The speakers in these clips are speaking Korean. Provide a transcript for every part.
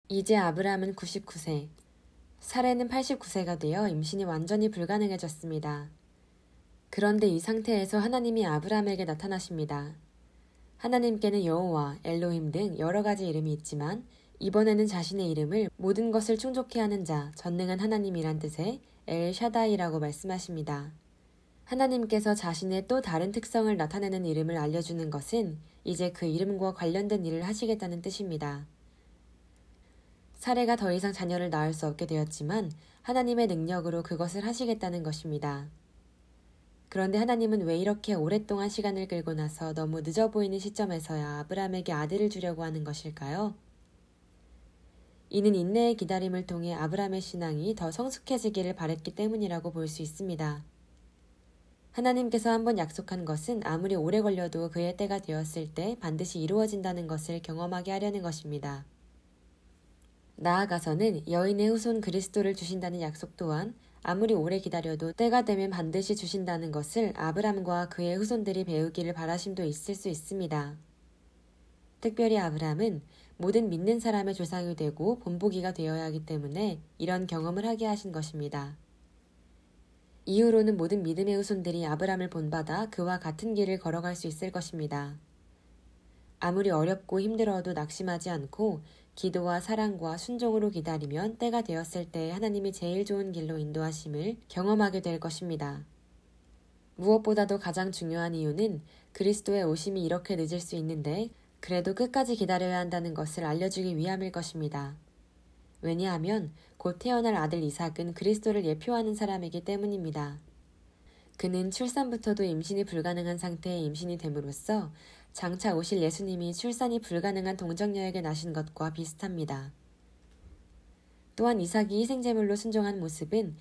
이제 아브라함은 99세, 사레는 89세가 되어 임신이 완전히 불가능해졌습니다. 그런데 이 상태에서 하나님이 아브라함에게 나타나십니다. 하나님께는 여호와, 엘로힘 등 여러 가지 이름이 있지만 이번에는 자신의 이름을 모든 것을 충족케 하는 자, 전능한 하나님이란 뜻의 엘 샤다이라고 말씀하십니다. 하나님께서 자신의 또 다른 특성을 나타내는 이름을 알려주는 것은 이제 그 이름과 관련된 일을 하시겠다는 뜻입니다. 사레가 더 이상 자녀를 낳을 수 없게 되었지만 하나님의 능력으로 그것을 하시겠다는 것입니다. 그런데 하나님은 왜 이렇게 오랫동안 시간을 끌고 나서 너무 늦어 보이는 시점에서야 아브라함에게 아들을 주려고 하는 것일까요? 이는 인내의 기다림을 통해 아브라함의 신앙이 더 성숙해지기를 바랬기 때문이라고 볼 수 있습니다. 하나님께서 한번 약속한 것은 아무리 오래 걸려도 그의 때가 되었을 때 반드시 이루어진다는 것을 경험하게 하려는 것입니다. 나아가서는 여인의 후손 그리스도를 주신다는 약속 또한 아무리 오래 기다려도 때가 되면 반드시 주신다는 것을 아브람과 그의 후손들이 배우기를 바라심도 있을 수 있습니다. 특별히 아브람은 모든 믿는 사람의 조상이 되고 본보기가 되어야 하기 때문에 이런 경험을 하게 하신 것입니다. 이후로는 모든 믿음의 후손들이 아브람을 본받아 그와 같은 길을 걸어갈 수 있을 것입니다. 아무리 어렵고 힘들어도 낙심하지 않고 기도와 사랑과 순종으로 기다리면 때가 되었을 때 하나님이 제일 좋은 길로 인도하심을 경험하게 될 것입니다. 무엇보다도 가장 중요한 이유는 그리스도의 오심이 이렇게 늦을 수 있는데 그래도 끝까지 기다려야 한다는 것을 알려주기 위함일 것입니다. 왜냐하면 곧 태어날 아들 이삭은 그리스도를 예표하는 사람이기 때문입니다. 그는 출산부터도 임신이 불가능한 상태의 임신이 됨으로써 장차 오실 예수님이 출산이 불가능한 동정녀에게 나신 것과 비슷합니다. 또한 이삭이 희생제물로 순종한 모습은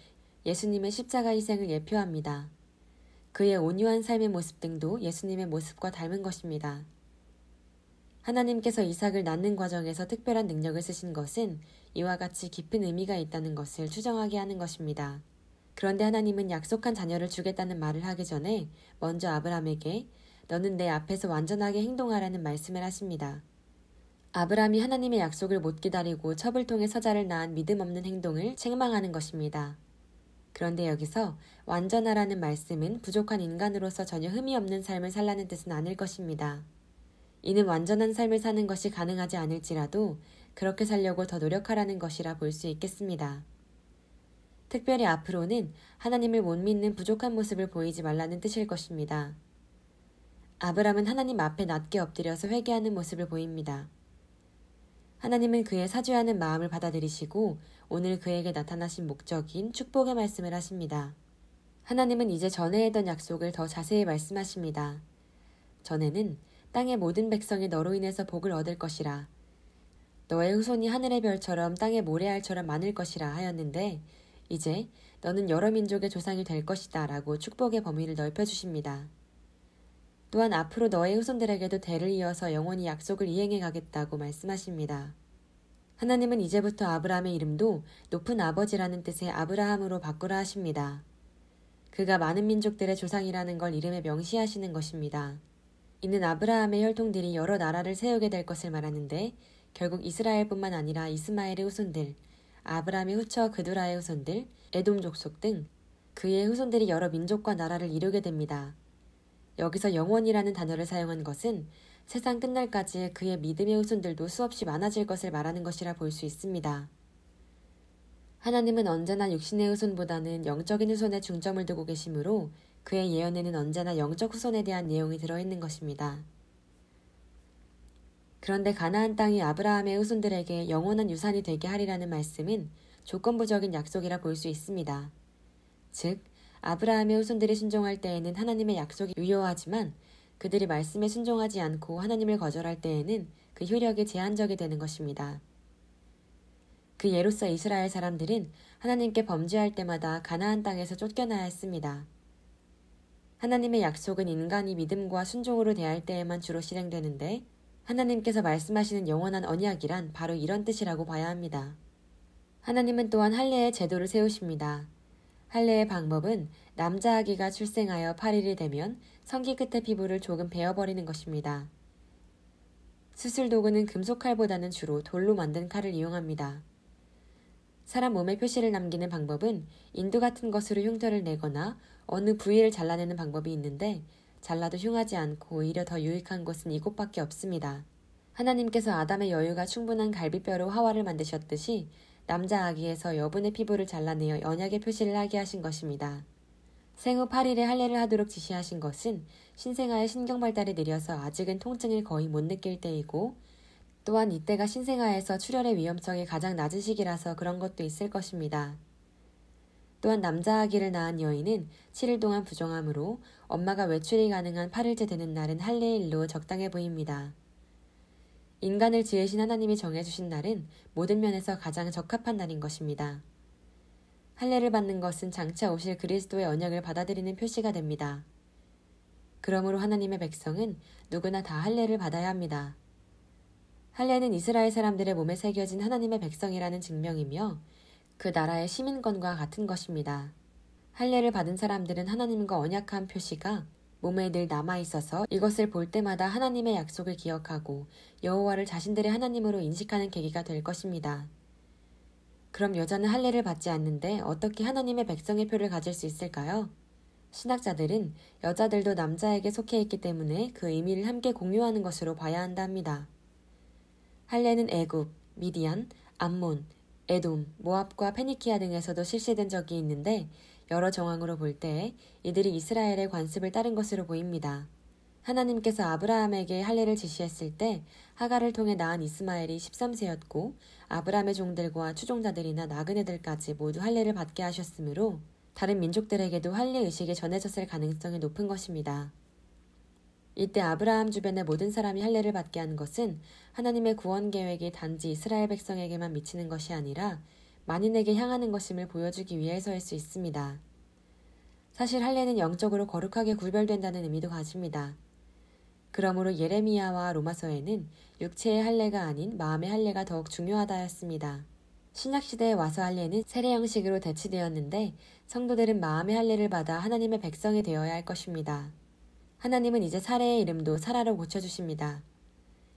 예수님의 십자가 희생을 예표합니다. 그의 온유한 삶의 모습 등도 예수님의 모습과 닮은 것입니다. 하나님께서 이삭을 낳는 과정에서 특별한 능력을 쓰신 것은 이와 같이 깊은 의미가 있다는 것을 추정하게 하는 것입니다. 그런데 하나님은 약속한 자녀를 주겠다는 말을 하기 전에 먼저 아브람에게 너는 내 앞에서 완전하게 행동하라는 말씀을 하십니다. 아브람이 하나님의 약속을 못 기다리고 첩을 통해 서자를 낳은 믿음 없는 행동을 책망하는 것입니다. 그런데 여기서 완전하라는 말씀은 부족한 인간으로서 전혀 흠이 없는 삶을 살라는 뜻은 아닐 것입니다. 이는 완전한 삶을 사는 것이 가능하지 않을지라도 그렇게 살려고 더 노력하라는 것이라 볼 수 있겠습니다. 특별히 앞으로는 하나님을 못 믿는 부족한 모습을 보이지 말라는 뜻일 것입니다. 아브람은 하나님 앞에 낮게 엎드려서 회개하는 모습을 보입니다. 하나님은 그의 사죄하는 마음을 받아들이시고 오늘 그에게 나타나신 목적인 축복의 말씀을 하십니다. 하나님은 이제 전에 했던 약속을 더 자세히 말씀하십니다. 전에는 땅의 모든 백성이 너로 인해서 복을 얻을 것이라. 너의 후손이 하늘의 별처럼 땅의 모래알처럼 많을 것이라 하였는데 이제 너는 여러 민족의 조상이 될 것이다 라고 축복의 범위를 넓혀주십니다. 또한 앞으로 너의 후손들에게도 대를 이어서 영원히 약속을 이행해 가겠다고 말씀하십니다. 하나님은 이제부터 아브라함의 이름도 높은 아버지라는 뜻의 아브라함으로 바꾸라 하십니다. 그가 많은 민족들의 조상이라는 걸 이름에 명시하시는 것입니다. 이는 아브라함의 혈통들이 여러 나라를 세우게 될 것을 말하는데 결국 이스라엘뿐만 아니라 이스마엘의 후손들, 아브라함의 후처 그두라의 후손들, 에돔 족속 등 그의 후손들이 여러 민족과 나라를 이루게 됩니다. 여기서 영원이라는 단어를 사용한 것은 세상 끝날까지 그의 믿음의 후손들도 수없이 많아질 것을 말하는 것이라 볼 수 있습니다. 하나님은 언제나 육신의 후손보다는 영적인 후손에 중점을 두고 계시므로 그의 예언에는 언제나 영적 후손에 대한 내용이 들어있는 것입니다. 그런데 가나안 땅이 아브라함의 후손들에게 영원한 유산이 되게 하리라는 말씀은 조건부적인 약속이라 볼 수 있습니다. 즉, 아브라함의 후손들이 순종할 때에는 하나님의 약속이 유효하지만 그들이 말씀에 순종하지 않고 하나님을 거절할 때에는 그 효력이 제한적이 되는 것입니다. 그 예로서 이스라엘 사람들은 하나님께 범죄할 때마다 가나안 땅에서 쫓겨나야 했습니다. 하나님의 약속은 인간이 믿음과 순종으로 대할 때에만 주로 실행되는데 하나님께서 말씀하시는 영원한 언약이란 바로 이런 뜻이라고 봐야 합니다. 하나님은 또한 할례의 제도를 세우십니다. 할례의 방법은 남자 아기가 출생하여 8일이 되면 성기 끝의 피부를 조금 베어버리는 것입니다. 수술 도구는 금속 칼보다는 주로 돌로 만든 칼을 이용합니다. 사람 몸에 표시를 남기는 방법은 인두 같은 것으로 흉터를 내거나 어느 부위를 잘라내는 방법이 있는데 잘라도 흉하지 않고 오히려 더 유익한 것은 이곳밖에 없습니다. 하나님께서 아담의 여유가 충분한 갈비뼈로 하와를 만드셨듯이 남자 아기에서 여분의 피부를 잘라내어 언약의 표시를 하게 하신 것입니다. 생후 8일에 할례를 하도록 지시하신 것은 신생아의 신경 발달이 느려서 아직은 통증을 거의 못 느낄 때이고 또한 이때가 신생아에서 출혈의 위험성이 가장 낮은 시기라서 그런 것도 있을 것입니다. 또한 남자 아기를 낳은 여인은 7일 동안 부정하므로 엄마가 외출이 가능한 8일째 되는 날은 할례일로 적당해 보입니다. 인간을 지으신 하나님이 정해주신 날은 모든 면에서 가장 적합한 날인 것입니다. 할례를 받는 것은 장차 오실 그리스도의 언약을 받아들이는 표시가 됩니다. 그러므로 하나님의 백성은 누구나 다 할례를 받아야 합니다. 할례는 이스라엘 사람들의 몸에 새겨진 하나님의 백성이라는 증명이며 그 나라의 시민권과 같은 것입니다. 할례를 받은 사람들은 하나님과 언약한 표시가 몸에 늘 남아있어서 이것을 볼 때마다 하나님의 약속을 기억하고 여호와를 자신들의 하나님으로 인식하는 계기가 될 것입니다. 그럼 여자는 할례를 받지 않는데 어떻게 하나님의 백성의 표를 가질 수 있을까요? 신학자들은 여자들도 남자에게 속해 있기 때문에 그 의미를 함께 공유하는 것으로 봐야 한다 합니다. 할례는 애굽, 미디안, 암몬, 에돔, 모압과 페니키아 등에서도 실시된 적이 있는데 여러 정황으로 볼 때 이들이 이스라엘의 관습을 따른 것으로 보입니다. 하나님께서 아브라함에게 할례를 지시했을 때 하갈을 통해 낳은 이스마엘이 13세였고 아브라함의 종들과 추종자들이나 나그네들까지 모두 할례를 받게 하셨으므로 다른 민족들에게도 할례 의식이 전해졌을 가능성이 높은 것입니다. 이때 아브라함 주변의 모든 사람이 할례를 받게 한 것은 하나님의 구원 계획이 단지 이스라엘 백성에게만 미치는 것이 아니라 만인에게 향하는 것임을 보여주기 위해서일 수 있습니다. 사실 할례는 영적으로 거룩하게 구별된다는 의미도 가집니다. 그러므로 예레미야와 로마서에는 육체의 할례가 아닌 마음의 할례가 더욱 중요하다 하였습니다. 신약시대에 와서 할례는 세례 형식으로 대치되었는데 성도들은 마음의 할례를 받아 하나님의 백성이 되어야 할 것입니다. 하나님은 이제 사례의 이름도 사라로 고쳐주십니다.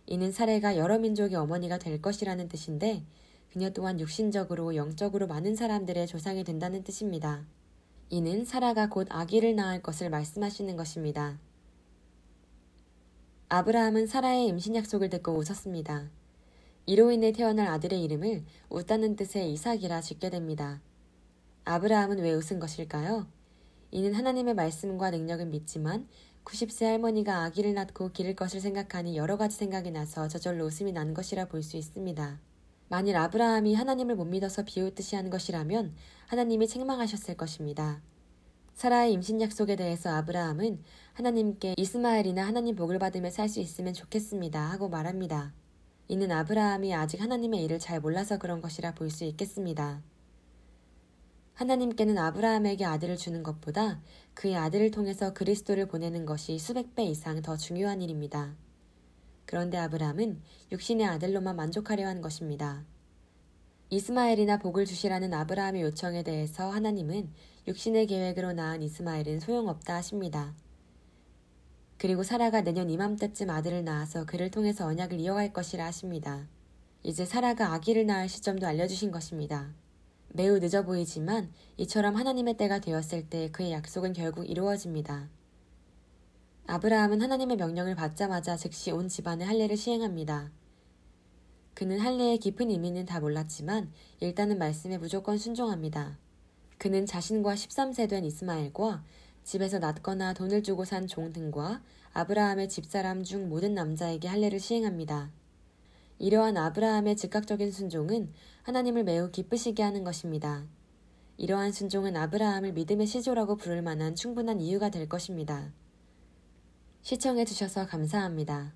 이는 사례가 여러 민족의 어머니가 될 것이라는 뜻인데 그녀 또한 육신적으로 영적으로 많은 사람들의 조상이 된다는 뜻입니다. 이는 사라가 곧 아기를 낳을 것을 말씀하시는 것입니다. 아브라함은 사라의 임신 약속을 듣고 웃었습니다. 이로 인해 태어날 아들의 이름을 웃다는 뜻의 이삭이라 짓게 됩니다. 아브라함은 왜 웃은 것일까요? 이는 하나님의 말씀과 능력을 믿지만 90세 할머니가 아기를 낳고 기를 것을 생각하니 여러 가지 생각이 나서 저절로 웃음이 난 것이라 볼 수 있습니다. 만일 아브라함이 하나님을 못 믿어서 비웃듯이 한 것이라면 하나님이 책망하셨을 것입니다. 사라의 임신 약속에 대해서 아브라함은 하나님께 이스마엘이나 하나님 복을 받으며 살 수 있으면 좋겠습니다 하고 말합니다. 이는 아브라함이 아직 하나님의 일을 잘 몰라서 그런 것이라 볼 수 있겠습니다. 하나님께는 아브라함에게 아들을 주는 것보다 그의 아들을 통해서 그리스도를 보내는 것이 수백 배 이상 더 중요한 일입니다. 그런데 아브라함은 육신의 아들로만 만족하려 한 것입니다. 이스마엘이나 복을 주시라는 아브라함의 요청에 대해서 하나님은 육신의 계획으로 낳은 이스마엘은 소용없다 하십니다. 그리고 사라가 내년 이맘때쯤 아들을 낳아서 그를 통해서 언약을 이어갈 것이라 하십니다. 이제 사라가 아기를 낳을 시점도 알려주신 것입니다. 매우 늦어 보이지만 이처럼 하나님의 때가 되었을 때 그의 약속은 결국 이루어집니다. 아브라함은 하나님의 명령을 받자마자 즉시 온 집안의 할례를 시행합니다. 그는 할례의 깊은 의미는 다 몰랐지만 일단은 말씀에 무조건 순종합니다. 그는 자신과 13세 된 이스마엘과 집에서 낳거나 돈을 주고 산 종 등과 아브라함의 집사람 중 모든 남자에게 할례를 시행합니다. 이러한 아브라함의 즉각적인 순종은 하나님을 매우 기쁘시게 하는 것입니다. 이러한 순종은 아브라함을 믿음의 시조라고 부를 만한 충분한 이유가 될 것입니다. 시청해 주셔서 감사합니다.